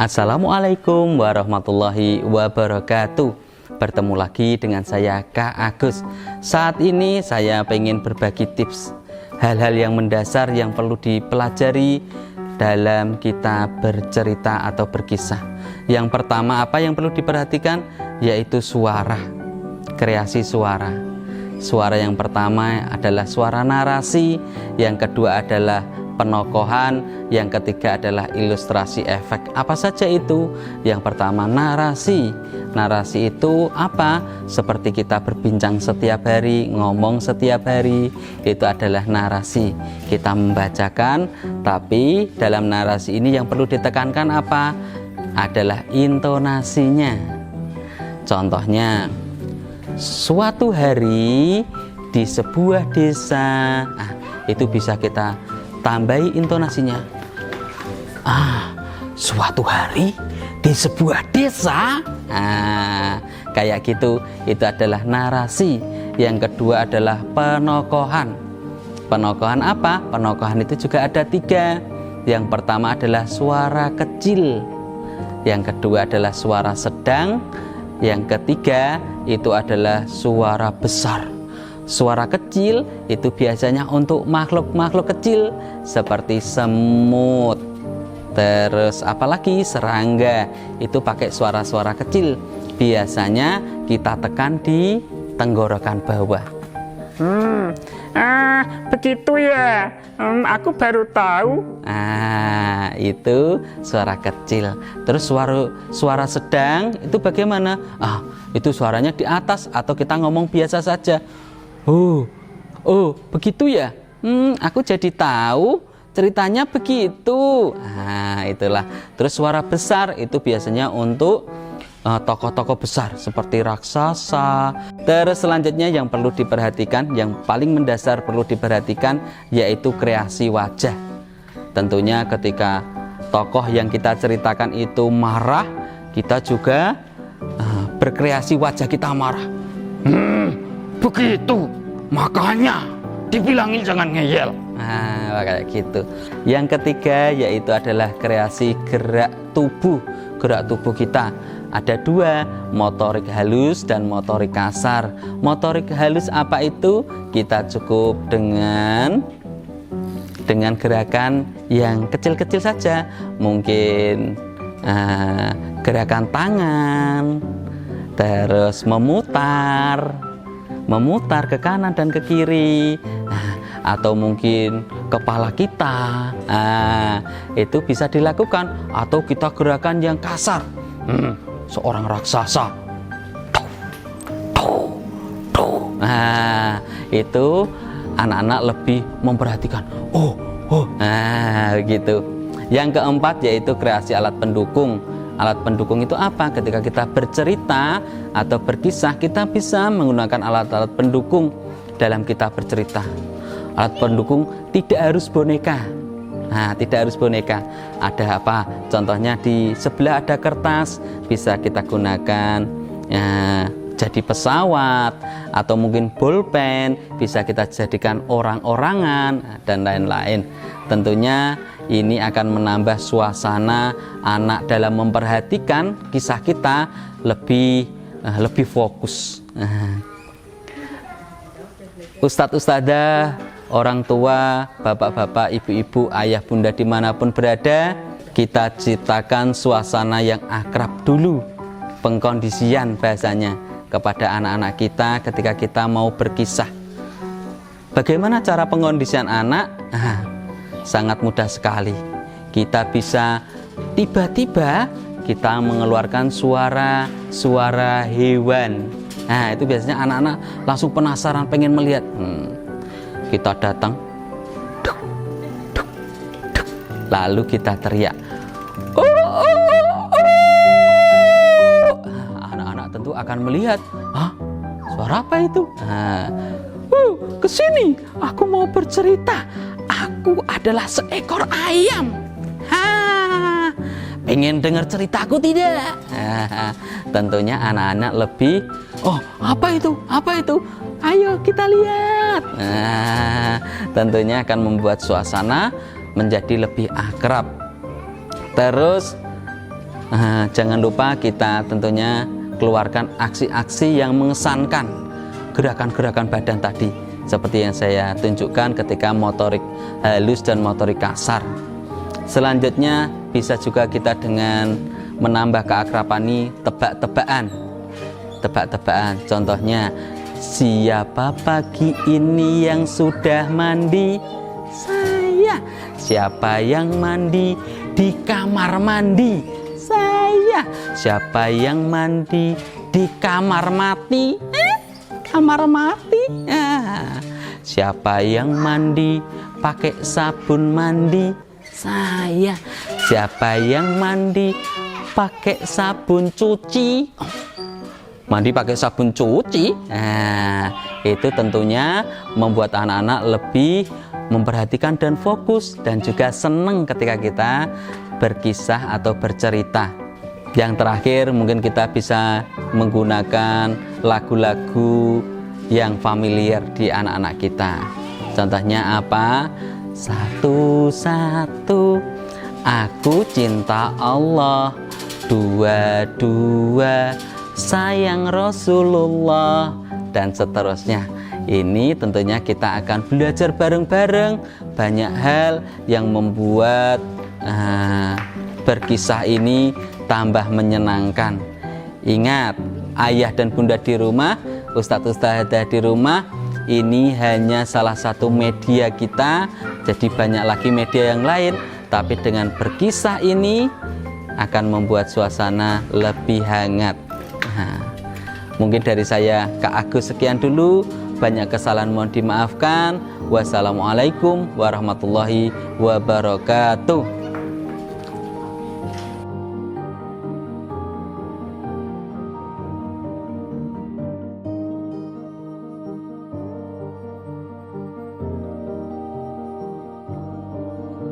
Assalamualaikum warahmatullahi wabarakatuh. Bertemu lagi dengan saya Kak Agus. Saat ini saya ingin berbagi tips hal-hal yang mendasar yang perlu dipelajari dalam kita bercerita atau berkisah. Yang pertama apa yang perlu diperhatikan, yaitu suara, kreasi suara. Suara yang pertama adalah suara narasi, yang kedua adalah penokohan, yang ketiga adalah ilustrasi efek. Apa saja itu? Yang pertama narasi. Narasi itu apa? Seperti kita berbincang setiap hari, ngomong setiap hari, itu adalah narasi. Kita membacakan, tapi dalam narasi ini yang perlu ditekankan apa? Adalah intonasinya. Contohnya, suatu hari di sebuah desa, itu bisa kita tambahi intonasinya. Suatu hari di sebuah desa, kayak gitu. Itu adalah narasi. Yang kedua adalah penokohan. Penokohan apa? Penokohan itu juga ada 3. Yang pertama adalah suara kecil, yang kedua adalah suara sedang, yang ketiga itu adalah suara besar. Suara kecil itu biasanya untuk makhluk-makhluk kecil seperti semut, terus apalagi serangga, itu pakai suara-suara kecil. Biasanya kita tekan di tenggorokan bawah. Begitu ya. Aku baru tahu. Itu suara kecil. Terus suara sedang itu bagaimana? Itu suaranya di atas atau kita ngomong biasa saja. Begitu ya. Aku jadi tahu ceritanya begitu. Itulah. Terus suara besar itu biasanya untuk tokoh-tokoh besar seperti raksasa. Terus selanjutnya yang perlu diperhatikan, yang paling mendasar perlu diperhatikan, yaitu kreasi wajah. Tentunya ketika tokoh yang kita ceritakan itu marah, kita juga berkreasi wajah kita marah. Begitu, makanya dibilangin jangan ngeyel. Kayak gitu. Yang ketiga yaitu adalah kreasi gerak tubuh. Gerak tubuh kita ada 2, motorik halus dan motorik kasar. Motorik halus apa itu? Kita cukup dengan gerakan yang kecil-kecil saja. Mungkin gerakan tangan, terus memutar ke kanan dan ke kiri, atau mungkin kepala kita, itu bisa dilakukan. Atau kita gerakan yang kasar, seorang raksasa, itu anak-anak lebih memperhatikan. Gitu. Yang keempat yaitu kreasi alat pendukung. Alat pendukung itu apa? Ketika kita bercerita atau berkisah, kita bisa menggunakan alat-alat pendukung dalam kita bercerita. Alat pendukung tidak harus boneka. Tidak harus boneka. Ada apa? Contohnya di sebelah ada kertas, bisa kita gunakan jadi pesawat, atau mungkin bolpen, bisa kita jadikan orang-orangan dan lain-lain. Tentunya ini akan menambah suasana anak dalam memperhatikan kisah kita lebih fokus. Ustadz, ustadzah, orang tua, bapak-bapak, ibu-ibu, ayah, bunda dimanapun berada, kita ciptakan suasana yang akrab dulu, pengkondisian bahasanya, kepada anak-anak kita ketika kita mau berkisah. Bagaimana cara pengkondisian anak? Sangat mudah sekali. Kita bisa tiba-tiba kita mengeluarkan suara hewan. Itu biasanya anak-anak langsung penasaran, pengen melihat. Kita datang, lalu kita teriak. Anak-anak tentu akan melihat, suara apa itu? Kesini, aku mau bercerita. Aku adalah seekor ayam. Pengen dengar ceritaku tidak? Tentunya anak-anak lebih, apa itu? Ayo kita lihat. Tentunya akan membuat suasana menjadi lebih akrab. Terus Jangan lupa kita tentunya keluarkan aksi-aksi yang mengesankan, gerakan-gerakan badan tadi seperti yang saya tunjukkan ketika motorik halus dan motorik kasar. Selanjutnya bisa juga kita dengan menambah keakraban ini tebak-tebakan. Contohnya, siapa pagi ini yang sudah mandi? Saya. Siapa yang mandi di kamar mandi? Saya. Siapa yang mandi di kamar mati? Kamar mati. Siapa yang mandi pakai sabun mandi? Saya. Siapa yang mandi pakai sabun cuci? Mandi pakai sabun cuci. Itu tentunya membuat anak-anak lebih memperhatikan dan fokus, dan juga senang ketika kita berkisah atau bercerita. Yang terakhir, mungkin kita bisa menggunakan lagu-lagu yang familiar di anak-anak kita. Contohnya apa? Satu-satu, aku cinta Allah. Dua-dua, sayang Rasulullah. Dan seterusnya. Ini tentunya kita akan belajar bareng-bareng banyak hal yang membuat berkisah ini tambah menyenangkan. Ingat, ayah dan bunda di rumah, ustadz ustadzah di rumah, ini hanya salah satu media kita. Jadi banyak lagi media yang lain, tapi dengan berkisah ini akan membuat suasana lebih hangat. Mungkin dari saya Kak Agus sekian dulu. Banyak kesalahan mohon dimaafkan. Wassalamualaikum warahmatullahi wabarakatuh.